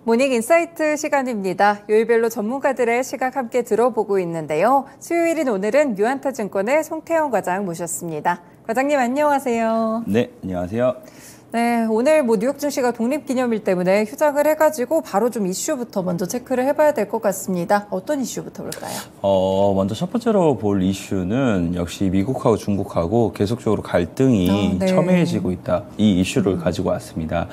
모닝 인사이트 시간입니다. 요일별로 전문가들의 시각 함께 들어보고 있는데요. 수요일인 오늘은 유한타증권의 송태영 과장 모셨습니다. 과장님 안녕하세요. 네, 안녕하세요. 네, 오늘 뉴욕 증시가 독립기념일 때문에 휴장을 해가지고 바로 좀 이슈부터 먼저 체크를 해봐야 될 것 같습니다. 어떤 이슈부터 볼까요? 먼저 첫 번째로 볼 이슈는 역시 미국하고 중국하고 계속적으로 갈등이 네. 첨예해지고 있다. 이 이슈를 가지고 왔습니다.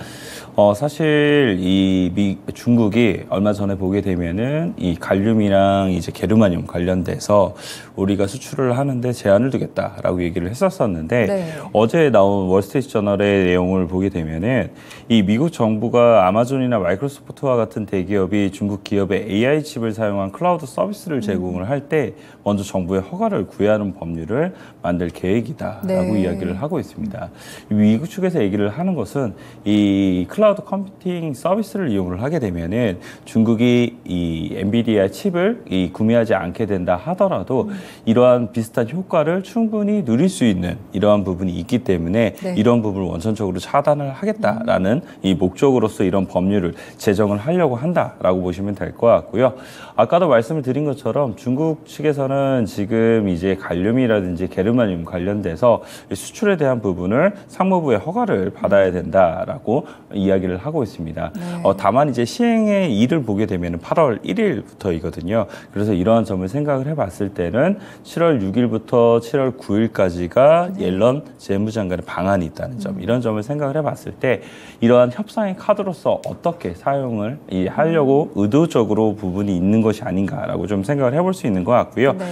사실 중국이 얼마 전에 보게 되면은 이 갈륨이랑 이제 게르마늄 관련돼서 우리가 수출을 하는데 제한을 두겠다라고 얘기를 했었었는데 네. 어제 나온 월스트리트 저널의 내용을 보게 되면은 이 미국 정부가 아마존이나 마이크로소프트와 같은 대기업이 중국 기업의 AI 칩을 사용한 클라우드 서비스를 제공을 할 때 먼저 정부의 허가를 구해야 하는 법률을 만들 계획이다라고 네. 이야기를 하고 있습니다. 미국 측에서 얘기를 하는 것은 이 클라우드 컴퓨팅 서비스를 이용을 하게 되면은 중국이 이 엔비디아 칩을 구매하지 않게 된다 하더라도 이러한 비슷한 효과를 충분히 누릴 수 있는 이러한 부분이 있기 때문에 네. 이런 부분을 원천적으로 차단을 하겠다라는 이 목적으로서 이런 법률을 제정을 하려고 한다라고 보시면 될 것 같고요. 아까도 말씀을 드린 것처럼 중국 측에서는 지금 이제 갈륨이라든지 게르마늄 관련돼서 수출에 대한 부분을 상무부의 허가를 받아야 된다라고 이야기를 하고 있습니다. 네. 다만 이제 시행의 일을 보게 되면 8월 1일부터이거든요. 그래서 이러한 점을 생각을 해봤을 때는 7월 6일부터 7월 9일까지가 옐런 재무장관의 방안이 있다는 점, 이런 점을 생각을 해봤을 때 이러한 협상의 카드로서 어떻게 사용을 하려고 의도적으로 부분이 있는 것이 아닌가라고 좀 생각을 해볼 수 있는 것 같고요. 네.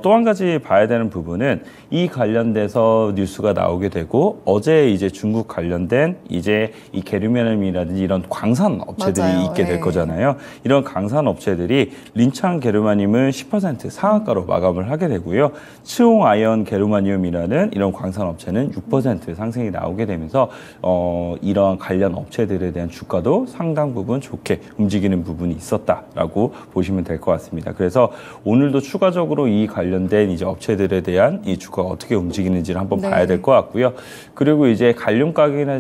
또 한 가지 봐야 되는 부분은 이 관련돼서 뉴스가 나오게 되고 어제 이제 중국 관련된 이제 이 게르마늄이라든지 이런 광산 업체들이 맞아요. 있게 될 네. 거잖아요. 이런 광산 업체들이 린창 게르마늄을 10% 상한가로 마감을 하게 되고요. 츠옹 아이언 게르마늄이라는 이런 광산 업체는 6% 상승이 나오게 되면서 이러한 관련 업체들에 대한 주가도 상당 부분 좋게 움직이는 부분이 있었다라고 보시면 될 것 같습니다. 그래서 오늘도 추가적으로 이 관련된 이제 업체들에 대한 이 주가가 어떻게 움직이는지를 한번 네. 봐야 될 것 같고요. 그리고 이제 갈륨 가격이나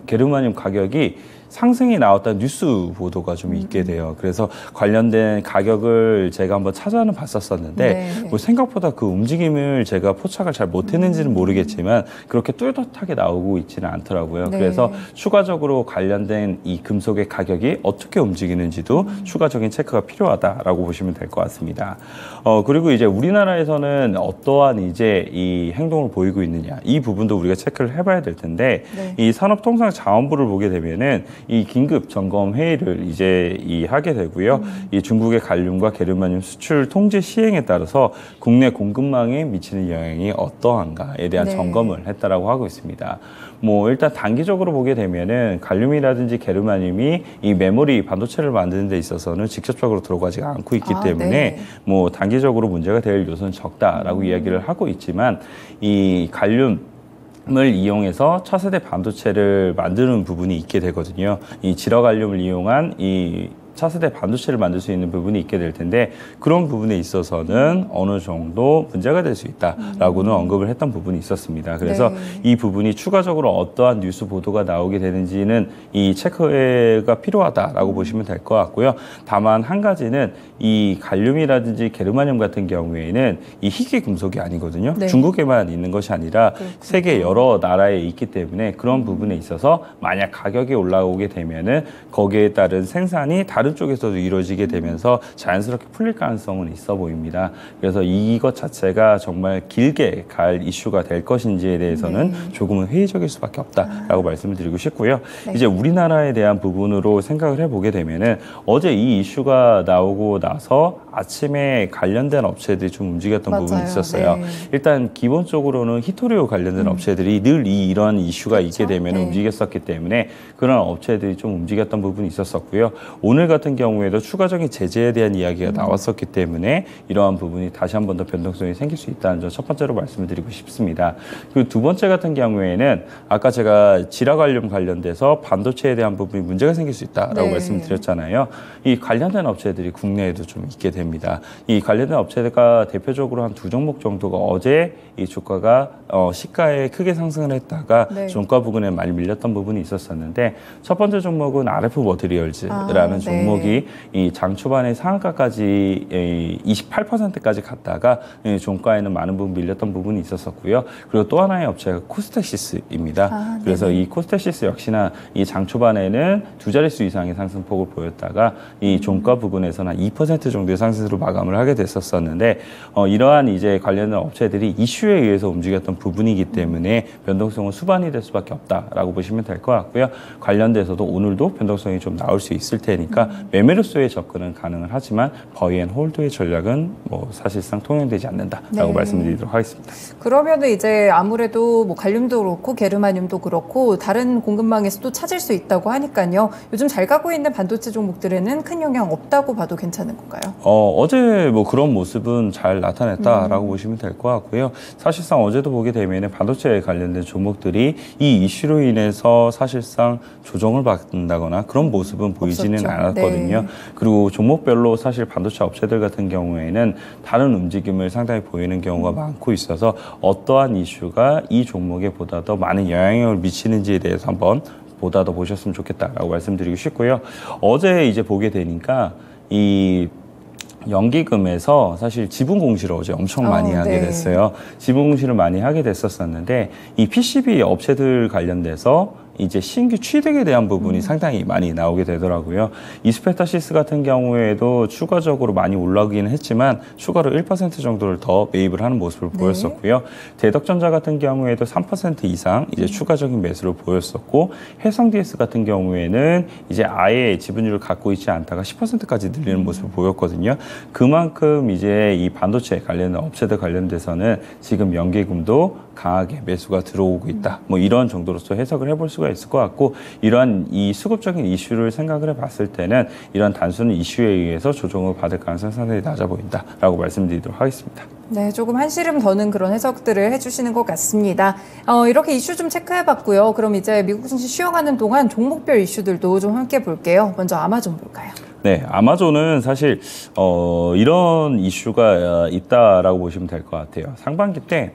게르마늄 가격이 상승이 나왔다는 뉴스 보도가 좀 있게 돼요. 그래서 관련된 가격을 제가 한번 찾아는 봤었었는데 네. 뭐 생각보다 그 움직임을 제가 포착을 잘 못했는지는 모르겠지만 그렇게 뚜렷하게 나오고 있지는 않더라고요. 네. 그래서 추가적으로 관련된 이 금속의 가격이 어떻게 움직이는지도 추가적인 체크가 필요하다라고 보시면 될 것 같습니다. 그리고 이제 우리나라에서는 어떠한 이제 이 행동을 보이고 있느냐, 이 부분도 우리가 체크를 해봐야 될 텐데 네. 이 산업통상자원부를 보게 되면은 이 긴급 점검 회의를 이제 하게 되고요. 이 중국의 갈륨과 게르마늄 수출 통제 시행에 따라서 국내 공급망에 미치는 영향이 어떠한가에 대한 네. 점검을 했다라고 하고 있습니다. 뭐 일단 단기적으로 보게 되면은 갈륨이라든지 게르마늄이 이 메모리 반도체를 만드는 데 있어서는 직접적으로 들어가지 않고 있기 때문에 네. 뭐 단기적으로 문제가 될 요소는 적다라고 이야기를 하고 있지만 이 갈륨 을 이용해서 차세대 반도체를 만드는 부분이 있게 되거든요. 이 지러갈륨을 이용한 이 차세대 반도체를 만들 수 있는 부분이 있게 될 텐데 그런 부분에 있어서는 어느 정도 문제가 될 수 있다라고는 언급을 했던 부분이 있었습니다. 그래서 네. 이 부분이 추가적으로 어떠한 뉴스 보도가 나오게 되는지는 이 체크가 필요하다라고 보시면 될 것 같고요. 다만 한 가지는 이 갈륨이라든지 게르마늄 같은 경우에는 이 희귀 금속이 아니거든요. 네. 중국에만 있는 것이 아니라 그렇군요. 세계 여러 나라에 있기 때문에 그런 부분에 있어서 만약 가격이 올라오게 되면은 거기에 따른 생산이 다른 쪽에서도 이루어지게 되면서 자연스럽게 풀릴 가능성은 있어 보입니다. 그래서 이것 자체가 정말 길게 갈 이슈가 될 것인지에 대해서는 조금은 회의적일 수밖에 없다라고 말씀을 드리고 싶고요. 네. 이제 우리나라에 대한 부분으로 생각을 해보게 되면은 어제 이 이슈가 나오고 나서 아침에 관련된 업체들이 좀 움직였던 맞아요. 부분이 있었어요. 네. 일단 기본적으로는 히토리오 관련된 업체들이 늘 이런 이슈가 그렇죠? 있게 되면 네. 움직였었기 때문에 그런 업체들이 좀 움직였던 부분이 있었었고요. 오늘 같은 경우에도 추가적인 제재에 대한 이야기가 나왔었기 때문에 이러한 부분이 다시 한 번 더 변동성이 생길 수 있다는 점 첫 번째로 말씀을 드리고 싶습니다. 그리고 두 번째 같은 경우에는 아까 제가 지라갈륨 관련돼서 반도체에 대한 부분이 문제가 생길 수 있다라고 네. 말씀을 드렸잖아요. 이 관련된 업체들이 국내에도 좀 있게 됩니다. 됩니다. 이 관련된 업체가 대표적으로 한 두 종목 정도가 어제 이 주가가 시가에 크게 상승을 했다가 네. 종가 부근에 많이 밀렸던 부분이 있었었는데 첫 번째 종목은 RF 머티리얼즈라는 종목이 이 장 초반에 상한가까지 28%까지 갔다가 종가에는 많은 부분 밀렸던 부분이 있었었고요. 그리고 또 하나의 업체가 코스테시스입니다. 그래서 이 코스테시스 역시나 이 장 초반에는 두 자릿수 이상의 상승폭을 보였다가 이 종가 부근에서는 한 2% 정도의 상승으로 마감을 하게 됐었었는데 이러한 이제 관련된 업체들이 이슈에 의해서 움직였던 부분이기 때문에 변동성은 수반이 될 수밖에 없다라고 보시면 될 것 같고요. 관련돼서도 오늘도 변동성이 좀 나올 수 있을 테니까 매매로서의 접근은 가능은 하지만 버이앤홀드의 전략은 뭐 사실상 통용되지 않는다라고 말씀드리도록 하겠습니다. 그러면은 이제 아무래도 뭐 갈륨도 그렇고 게르마늄도 그렇고 다른 공급망에서도 찾을 수 있다고 하니까요. 요즘 잘 가고 있는 반도체 종목들에는 큰 영향 없다고 봐도 괜찮은 건가요? 어제 뭐 그런 모습은 잘 나타냈다라고 보시면 될 것 같고요. 사실상 어제도 보게 되면 반도체에 관련된 종목들이 이 이슈로 인해서 사실상 조정을 받는다거나 그런 모습은 보이지는 없었죠. 않았거든요. 그리고 종목별로 사실 반도체 업체들 같은 경우에는 다른 움직임을 상당히 보이는 경우가 많고 있어서 어떠한 이슈가 이 종목에 보다 더 많은 영향력을 미치는지에 대해서 한번 보다 더 보셨으면 좋겠다라고 말씀드리고 싶고요. 어제 이제 보게 되니까 이 연기금에서 사실 지분 공시를 어제 엄청 많이 하게 됐어요. 지분 공시를 많이 하게 됐었는데 이 PCB 업체들 관련돼서 이제 신규 취득에 대한 부분이 상당히 많이 나오게 되더라고요. 이스페타시스 같은 경우에도 추가적으로 많이 올라오기는 했지만 추가로 1% 정도를 더 매입을 하는 모습을 보였었고요. 대덕전자 같은 경우에도 3% 이상 이제 추가적인 매수를 보였었고 해성DS 같은 경우에는 이제 아예 지분율을 갖고 있지 않다가 10%까지 늘리는 모습을 보였거든요. 그만큼 이제 이 반도체 관련된 업체들 관련돼서는 지금 연기금도 강하게 매수가 들어오고 있다. 뭐 이런 정도로서 해석을 해볼 수가 있을 것 같고 이러한 이 수급적인 이슈를 생각을 해봤을 때는 이런 단순한 이슈에 의해서 조정을 받을 가능성이 상당히 낮아 보인다라고 말씀드리도록 하겠습니다. 네, 조금 한시름 더는 그런 해석들을 해주시는 것 같습니다. 이렇게 이슈 좀 체크해봤고요. 그럼 이제 미국 증시 쉬어가는 동안 종목별 이슈들도 좀 함께 볼게요. 먼저 아마존 볼까요? 네, 아마존은 사실 이런 이슈가 있다라고 보시면 될 것 같아요. 상반기 때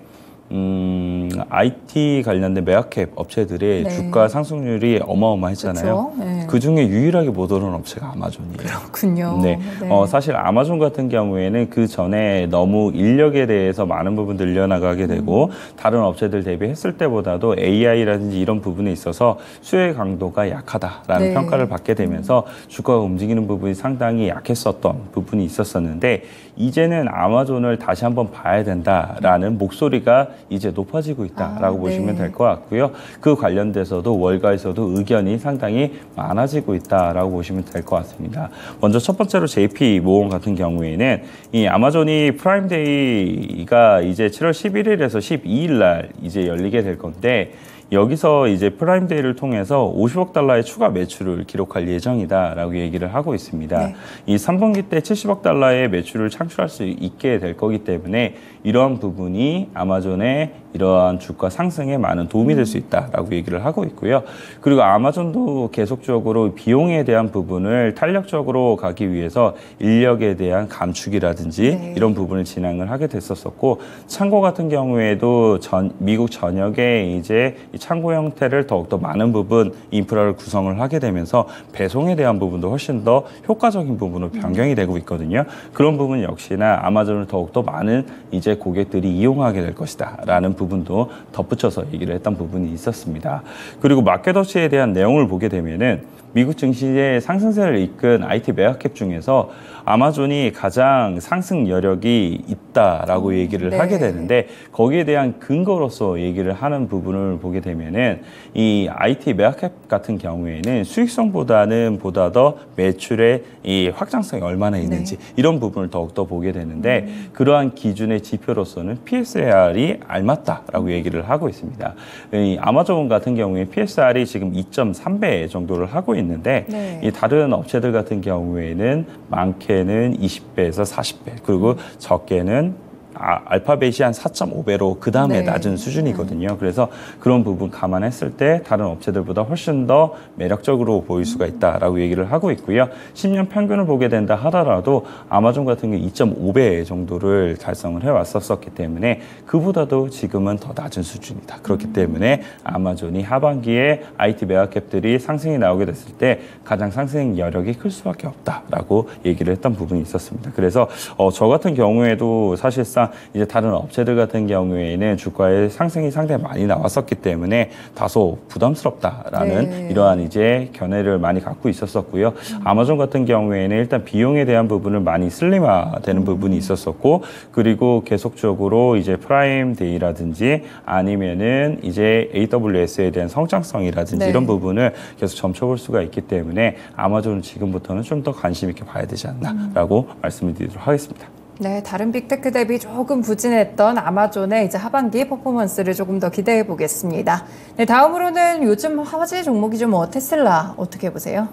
IT 관련된 메가캡 업체들의 주가 상승률이 어마어마했잖아요. 그 중에 유일하게 못 오른 업체가 아마존이에요. 그렇군요. 네. 사실 아마존 같은 경우에는 그 전에 너무 인력에 대해서 많은 부분 늘려나가게 되고 다른 업체들 대비했을 때보다도 AI라든지 이런 부분에 있어서 수요의 강도가 약하다라는 평가를 받게 되면서 주가가 움직이는 부분이 상당히 약했었던 부분이 있었었는데 이제는 아마존을 다시 한번 봐야 된다라는 목소리가 이제 높아지고 있다라고 보시면 될 것 같고요. 그 관련돼서도 월가에서도 의견이 상당히 많아지고 있다라고 보시면 될 것 같습니다. 먼저 첫 번째로 JP 모건 같은 경우에는 이 아마존이 프라임데이가 이제 7월 11일에서 12일 날 이제 열리게 될 건데 여기서 이제 프라임데이를 통해서 50억 달러의 추가 매출을 기록할 예정이다라고 얘기를 하고 있습니다. 이 3분기 때 70억 달러의 매출을 창출할 수 있게 될 거기 때문에 이러한 부분이 아마존의 이러한 주가 상승에 많은 도움이 될 수 있다라고 얘기를 하고 있고요. 그리고 아마존도 계속적으로 비용에 대한 부분을 탄력적으로 가기 위해서 인력에 대한 감축이라든지 이런 부분을 진행을 하게 됐었고 창고 같은 경우에도 미국 전역에 이제 창고 형태를 더욱더 많은 부분 인프라를 구성을 하게 되면서 배송에 대한 부분도 훨씬 더 효과적인 부분으로 변경이 되고 있거든요. 그런 부분 역시나 아마존을 더욱더 많은 이제 고객들이 이용하게 될 것이다 라는 부분도 덧붙여서 얘기를 했던 부분이 있었습니다. 그리고 마켓워치에 대한 내용을 보게 되면은 미국 증시의 상승세를 이끈 IT 메가캡 중에서 아마존이 가장 상승 여력이 있다라고 얘기를 하게 되는데 거기에 대한 근거로서 얘기를 하는 부분을 보게 되면은 이 IT 메가캡 같은 경우에는 수익성보다는 보다 더 매출의 이 확장성이 얼마나 있는지 이런 부분을 더욱더 보게 되는데 그러한 기준의 지표로서는 PSR이 알맞다라고 얘기를 하고 있습니다. 이 아마존 같은 경우에 PSR이 지금 2.3배 정도를 하고 있는데 이 다른 업체들 같은 경우에는 많게는 20배에서 40배 그리고 적게는 알파벳이 한 4.5배로 그 다음에 네. 낮은 수준이거든요. 그래서 그런 부분 감안했을 때 다른 업체들보다 훨씬 더 매력적으로 보일 수가 있다라고 얘기를 하고 있고요. 10년 평균을 보게 된다 하더라도 아마존 같은 경우 2.5배 정도를 달성을 해왔었기 때문에 그보다도 지금은 더 낮은 수준이다. 그렇기 때문에 아마존이 하반기에 IT 매각갭들이 상승이 나오게 됐을 때 가장 상승 여력이 클 수밖에 없다라고 얘기를 했던 부분이 있었습니다. 그래서 저 같은 경우에도 사실상 이제 다른 업체들 같은 경우에는 주가의 상승이 상당히 많이 나왔었기 때문에 다소 부담스럽다라는 네. 이러한 이제 견해를 많이 갖고 있었었고요. 아마존 같은 경우에는 일단 비용에 대한 부분을 많이 슬림화되는 부분이 있었었고, 그리고 계속적으로 이제 프라임 데이라든지 아니면은 이제 AWS에 대한 성장성이라든지 네. 이런 부분을 계속 점쳐볼 수가 있기 때문에 아마존은 지금부터는 좀 더 관심 있게 봐야 되지 않나라고 말씀을 드리도록 하겠습니다. 네, 다른 빅테크 대비 조금 부진했던 아마존의 이제 하반기 퍼포먼스를 조금 더 기대해 보겠습니다. 네, 다음으로는 요즘 화제 종목이죠. 테슬라 어떻게 보세요?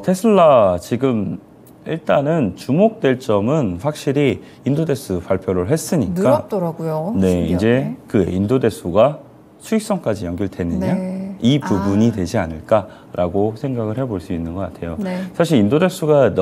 테슬라 지금 일단은 주목될 점은 확실히 인도대수 발표를 했으니까 늘었더라고요. 네, 신기하게. 이제 그 인도대수가 수익성까지 연결되느냐 네. 이 부분이 되지 않을까라고 생각을 해볼 수 있는 것 같아요. 네. 사실 인도대수가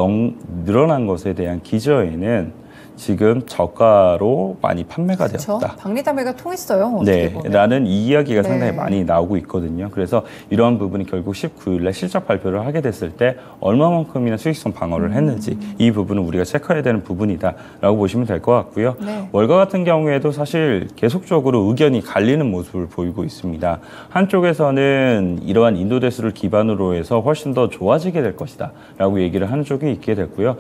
늘어난 것에 대한 기저에는 지금 저가로 많이 판매가 그렇죠. 되었다. 박리담회가 통했어요. 어떻게 네, 보면. 라는 이 이야기가 네. 상당히 많이 나오고 있거든요. 그래서 이러한 부분이 결국 19일에 실적 발표를 하게 됐을 때 얼마만큼이나 수익성 방어를 했는지 이 부분은 우리가 체크해야 되는 부분이다라고 보시면 될 것 같고요. 네. 월가 같은 경우에도 사실 계속적으로 의견이 갈리는 모습을 보이고 있습니다. 한쪽에서는 이러한 인도대수를 기반으로 해서 훨씬 더 좋아지게 될 것이다 라고 얘기를 하는 쪽이 있게 됐고요.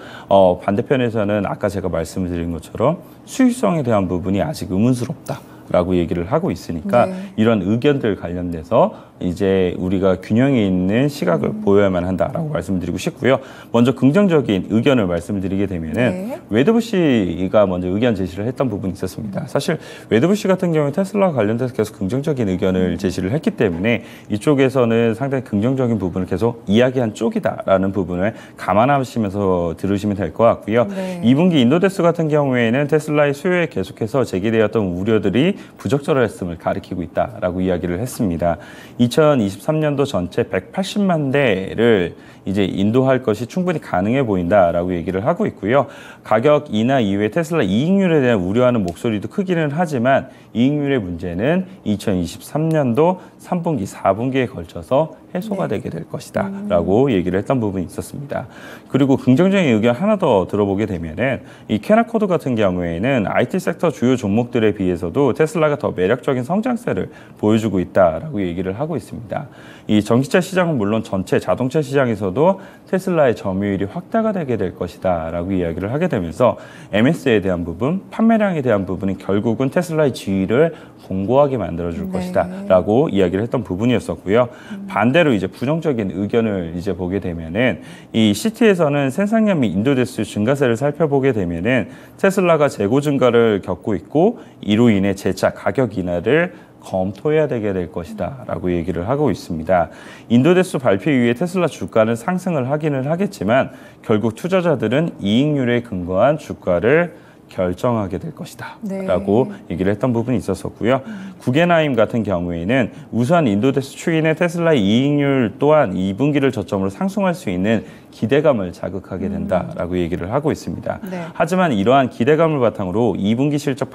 반대편에서는 아까 제가 말씀드린 것처럼 수익성에 대한 부분이 아직 의문스럽다라고 얘기를 하고 있으니까 네. 이런 의견들 관련돼서 이제 우리가 균형이 있는 시각을 보여야만 한다라고 말씀드리고 싶고요. 먼저 긍정적인 의견을 말씀드리게 되면은 네. 웨드부시가 먼저 의견 제시를 했던 부분이 있었습니다. 사실 웨드부시 같은 경우에 테슬라 관련돼서 계속 긍정적인 의견을 제시를 했기 때문에 이쪽에서는 상당히 긍정적인 부분을 계속 이야기한 쪽이다라는 부분을 감안하시면서 들으시면 될 것 같고요. 네. 2분기 인도대수 같은 경우에는 테슬라의 수요에 계속해서 제기되었던 우려들이 부적절했음을 가리키고 있다라고 이야기를 했습니다. 2023년도 전체 180만 대를 이제 인도할 것이 충분히 가능해 보인다라고 얘기를 하고 있고요. 가격 인하 이후에 테슬라 이익률에 대한 우려하는 목소리도 크기는 하지만 이익률의 문제는 2023년도 3분기, 4분기에 걸쳐서 해소가 되게 될 것이다 라고 얘기를 했던 부분이 있었습니다. 그리고 긍정적인 의견 하나 더 들어보게 되면은 이 캐나코드 같은 경우에는 IT 섹터 주요 종목들에 비해서도 테슬라가 더 매력적인 성장세를 보여주고 있다라고 얘기를 하고 있습니다. 이 전기차 시장은 물론 전체 자동차 시장에서도 테슬라의 점유율이 확대가 되게 될 것이다 라고 이야기를 하게 되면서 MS에 대한 부분, 판매량에 대한 부분은 결국은 테슬라의 지위를 공고하게 만들어줄 네. 것이다 라고 이야기를 했던 부분이었었고요. 반대로 이제 부정적인 의견을 이제 보게 되면은 이 시티에서는 생산량 및 인도대수 증가세를 살펴보게 되면은 테슬라가 재고 증가를 겪고 있고 이로 인해 재차 가격 인하를 검토해야 되게 될 것이다 라고 얘기를 하고 있습니다. 인도대수 발표 이후에 테슬라 주가는 상승을 하기는 하겠지만 결국 투자자들은 이익률에 근거한 주가를 결정하게 될 것이다 네. 라고 얘기를 했던 부분이 있었었고요. 구겐하임 같은 경우에는 우수한 인도대수 추인의 테슬라의 이익률 또한 2분기를 저점으로 상승할 수 있는 기대감을 자극하게 된다라고 얘기를 하고 있습니다. 네. 하지만 이러한 기대감을 바탕으로 2분기 실적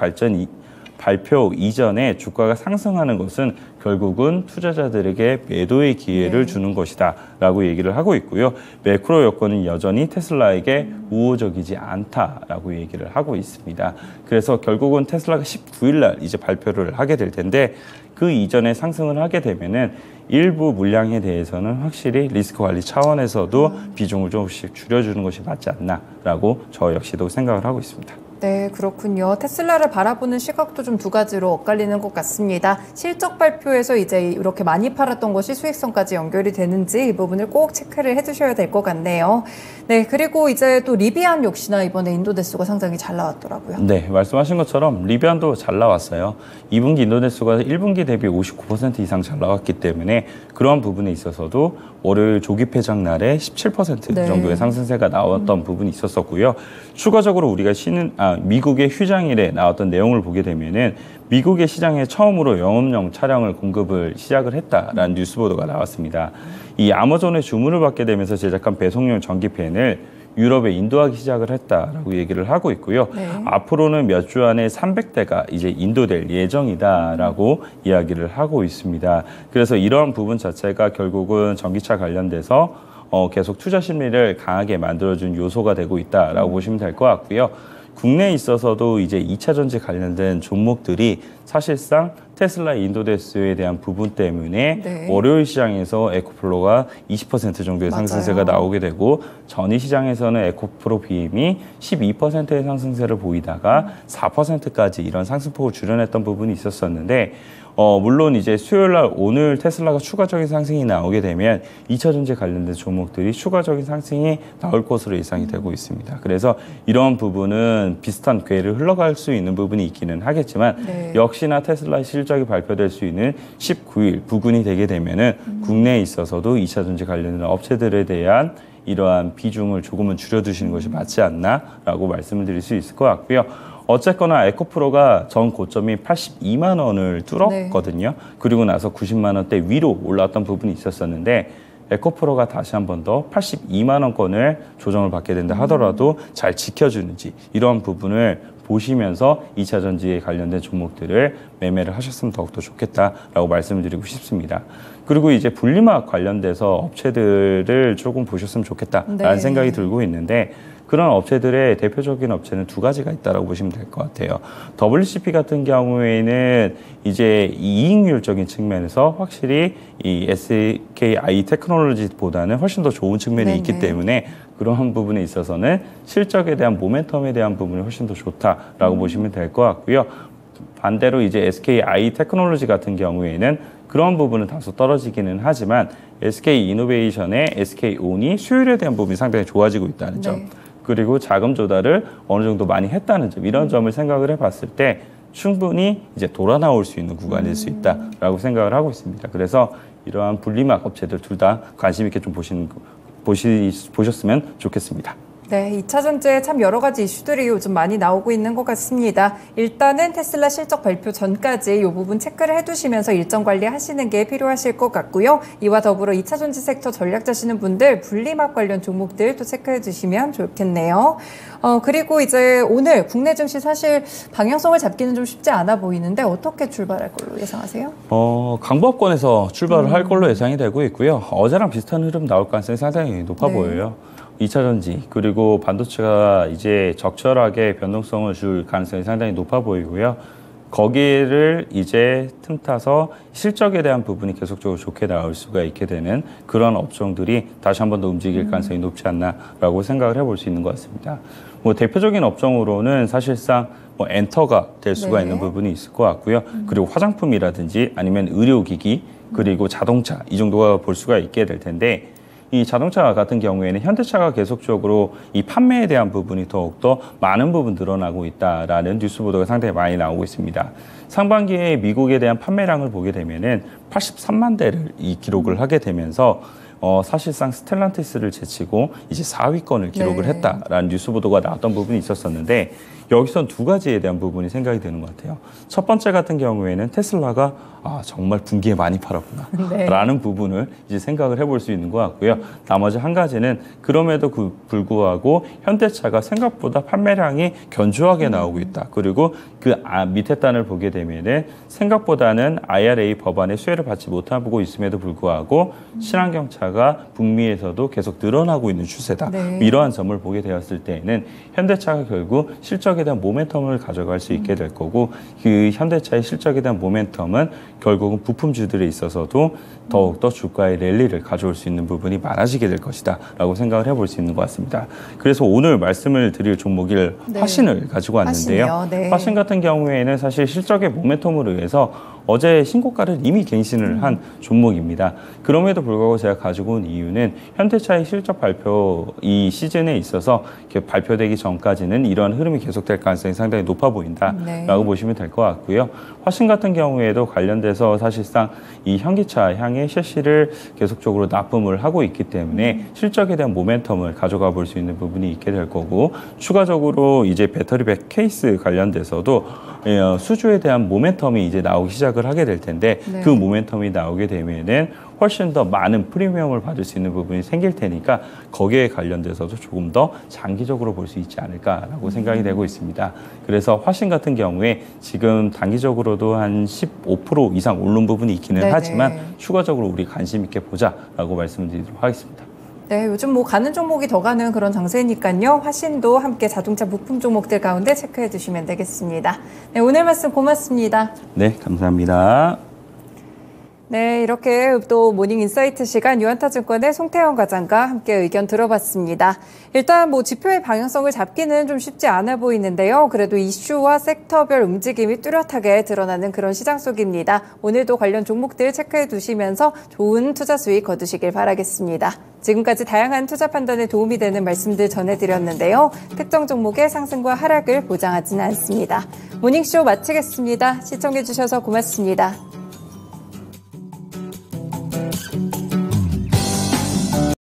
발표 이전에 주가가 상승하는 것은 결국은 투자자들에게 매도의 기회를 주는 것이다 라고 얘기를 하고 있고요. 매크로 여건은 여전히 테슬라에게 우호적이지 않다라고 얘기를 하고 있습니다. 그래서 결국은 테슬라가 19일 날 이제 발표를 하게 될 텐데 그 이전에 상승을 하게 되면은 일부 물량에 대해서는 확실히 리스크 관리 차원에서도 비중을 조금씩 줄여주는 것이 맞지 않나라고 저 역시도 생각을 하고 있습니다. 네, 그렇군요. 테슬라를 바라보는 시각도 좀 두 가지로 엇갈리는 것 같습니다. 실적 발표에서 이제 이렇게 많이 팔았던 것이 수익성까지 연결이 되는지 이 부분을 꼭 체크를 해두셔야 될 것 같네요. 네, 그리고 이제 또 리비안 역시나 이번에 인도대수가 상당히 잘 나왔더라고요. 네, 말씀하신 것처럼 리비안도 잘 나왔어요. 2분기 인도대수가 1분기 대비 59% 이상 잘 나왔기 때문에 그러한 부분에 있어서도 월요일 조기 폐장 날에 17% 네. 정도의 상승세가 나왔던 부분이 있었었고요. 추가적으로 우리가 미국의 휴장일에 나왔던 내용을 보게 되면은 미국의 시장에 처음으로 영업용 차량을 공급을 시작을 했다라는 뉴스 보도가 나왔습니다. 이 아마존의 주문을 받게 되면서 제작한 배송용 전기펜을 유럽에 인도하기 시작을 했다라고 얘기를 하고 있고요. 네. 앞으로는 몇 주 안에 300대가 이제 인도될 예정이다라고 이야기를 하고 있습니다. 그래서 이러한 부분 자체가 결국은 전기차 관련돼서 계속 투자 심리를 강하게 만들어준 요소가 되고 있다라고 보시면 될 것 같고요. 국내에 있어서도 이제 2차 전지 관련된 종목들이 사실상 테슬라 인도대수에 대한 부분 때문에 네. 월요일 시장에서 에코플로가 20% 정도의 맞아요. 상승세가 나오게 되고 전일 시장에서는 에코프로 BM이 12%의 상승세를 보이다가 4%까지 이런 상승폭을 줄여냈던 부분이 있었었는데 물론 이제 수요일 날 오늘 테슬라가 추가적인 상승이 나오게 되면 2차 전지 관련된 종목들이 추가적인 상승이 나올 것으로 예상이 되고 있습니다. 그래서 이런 부분은 비슷한 궤를 흘러갈 수 있는 부분이 있기는 하겠지만 네. 역시나 테슬라의 실적이 발표될 수 있는 19일 부근이 되게 되면은 국내에 있어서도 2차 전지 관련된 업체들에 대한 이러한 비중을 조금은 줄여두시는 것이 맞지 않나라고 말씀을 드릴 수 있을 것 같고요. 어쨌거나 에코프로가 전 고점이 82만 원을 뚫었거든요. 네. 그리고 나서 90만 원대 위로 올라왔던 부분이 있었었는데 에코프로가 다시 한 번 더 82만 원권을 조정을 받게 된다 하더라도 잘 지켜주는지 이런 부분을 보시면서 2차 전지에 관련된 종목들을 매매를 하셨으면 더욱더 좋겠다라고 말씀을 드리고 싶습니다. 그리고 이제 분리막 관련돼서 업체들을 조금 보셨으면 좋겠다라는 네. 생각이 들고 있는데 그런 업체들의 대표적인 업체는 두 가지가 있다라고 보시면 될 것 같아요. WCP 같은 경우에는 이제 이익률적인 측면에서 확실히 이 SKI 테크놀로지보다는 훨씬 더 좋은 측면이 네네. 있기 때문에 그러한 부분에 있어서는 실적에 대한 모멘텀에 대한 부분이 훨씬 더 좋다라고 보시면 될 것 같고요. 반대로 이제 SKI 테크놀로지 같은 경우에는 그런 부분은 다소 떨어지기는 하지만 SK 이노베이션의 SK온이 수율에 대한 부분이 상당히 좋아지고 있다는 점. 네. 그리고 자금 조달을 어느 정도 많이 했다는 점, 이런 점을 생각을 해봤을 때 충분히 이제 돌아 나올 수 있는 구간일 수 있다라고 생각을 하고 있습니다. 그래서 이러한 분리막 업체들 둘 다 관심 있게 좀 보셨으면 좋겠습니다. 네, 2차 전지에 참 여러 가지 이슈들이 요즘 많이 나오고 있는 것 같습니다. 일단은 테슬라 실적 발표 전까지 이 부분 체크를 해두시면서 일정 관리하시는 게 필요하실 것 같고요. 이와 더불어 2차 전지 섹터 전략 짜시는 분들 분리막 관련 종목들 또 체크해 주시면 좋겠네요. 그리고 이제 오늘 국내 증시 사실 방향성을 잡기는 좀 쉽지 않아 보이는데 어떻게 출발할 걸로 예상하세요? 강보합권에서 출발을 할 걸로 예상이 되고 있고요. 어제랑 비슷한 흐름 나올 가능성이 상당히 높아 네. 보여요. 2차 전지 그리고 반도체가 이제 적절하게 변동성을 줄 가능성이 상당히 높아 보이고요. 거기를 이제 틈타서 실적에 대한 부분이 계속적으로 좋게 나올 수가 있게 되는 그런 업종들이 다시 한 번 더 움직일 가능성이 높지 않나라고 생각을 해볼 수 있는 것 같습니다. 뭐 대표적인 업종으로는 사실상 뭐 엔터가 될 수가 네. 있는 부분이 있을 것 같고요. 그리고 화장품이라든지 아니면 의료기기 그리고 자동차 이 정도가 볼 수가 있게 될 텐데 이 자동차 같은 경우에는 현대차가 계속적으로 이 판매에 대한 부분이 더욱더 많은 부분 늘어나고 있다라는 뉴스 보도가 상당히 많이 나오고 있습니다. 상반기에 미국에 대한 판매량을 보게 되면은 83만 대를 이 기록을 하게 되면서 사실상 스텔란티스를 제치고 이제 4위권을 기록을 네. 했다라는 뉴스 보도가 나왔던 부분이 있었었는데 여기선 두 가지에 대한 부분이 생각이 되는 것 같아요. 첫 번째 같은 경우에는 테슬라가 정말 분기에 많이 팔았구나 네. 라는 부분을 이제 생각을 해볼 수 있는 것 같고요. 나머지 한 가지는 그럼에도 불구하고 현대차가 생각보다 판매량이 견조하게 나오고 있다. 그리고 그 밑에 단을 보게 되면은 생각보다는 IRA 법안의 수혜를 받지 못하고 있음에도 불구하고 친환경차가 북미에서도 계속 늘어나고 있는 추세다. 네. 이러한 점을 보게 되었을 때에는 현대차가 결국 실적에 대한 모멘텀을 가져갈 수 있게 될 거고 그 현대차의 실적에 대한 모멘텀은 결국은 부품주들에 있어서도 더욱더 주가의 랠리를 가져올 수 있는 부분이 많아지게 될 것이다 라고 생각을 해볼 수 있는 것 같습니다. 그래서 오늘 말씀을 드릴 종목일 네. 화신을 가지고 왔는데요. 화신이요? 네. 화신 같은 경우에는 사실 실적의 모멘텀으로 인해서 어제 신고가를 이미 갱신을 한 종목입니다. 그럼에도 불구하고 제가 가지고 온 이유는 현대차의 실적 발표 이 시즌에 있어서 발표되기 전까지는 이러한 흐름이 계속될 가능성이 상당히 높아 보인다라고 보시면 될 것 같고요. 화신 같은 경우에도 관련돼서 사실상 이 현기차 향의 셰시를 계속적으로 납품을 하고 있기 때문에 실적에 대한 모멘텀을 가져가 볼 수 있는 부분이 있게 될 거고, 추가적으로 이제 배터리백 케이스 관련돼서도 수주에 대한 모멘텀이 이제 나오기 시작을 하게 될 텐데 그 모멘텀이 나오게 되면은 훨씬 더 많은 프리미엄을 받을 수 있는 부분이 생길 테니까 거기에 관련돼서도 조금 더 장기적으로 볼 수 있지 않을까라고 생각이 되고 있습니다. 그래서 화신 같은 경우에 지금 단기적으로도 한 15% 이상 오른 부분이 있기는 하지만 추가적으로 우리 관심 있게 보자라고 말씀을 드리도록 하겠습니다. 네, 요즘 뭐 가는 종목이 더 가는 그런 장세니까요. 화신도 함께 자동차 부품 종목들 가운데 체크해 두시면 되겠습니다. 네, 오늘 말씀 고맙습니다. 네, 감사합니다. 네, 이렇게 또 모닝인사이트 시간 유한타증권의 송태영 과장과 함께 의견 들어봤습니다. 일단 뭐 지표의 방향성을 잡기는 좀 쉽지 않아 보이는데요. 그래도 이슈와 섹터별 움직임이 뚜렷하게 드러나는 그런 시장 속입니다. 오늘도 관련 종목들 체크해 두시면서 좋은 투자 수익 거두시길 바라겠습니다. 지금까지 다양한 투자 판단에 도움이 되는 말씀들 전해드렸는데요. 특정 종목의 상승과 하락을 보장하지는 않습니다. 모닝쇼 마치겠습니다. 시청해 주셔서 고맙습니다.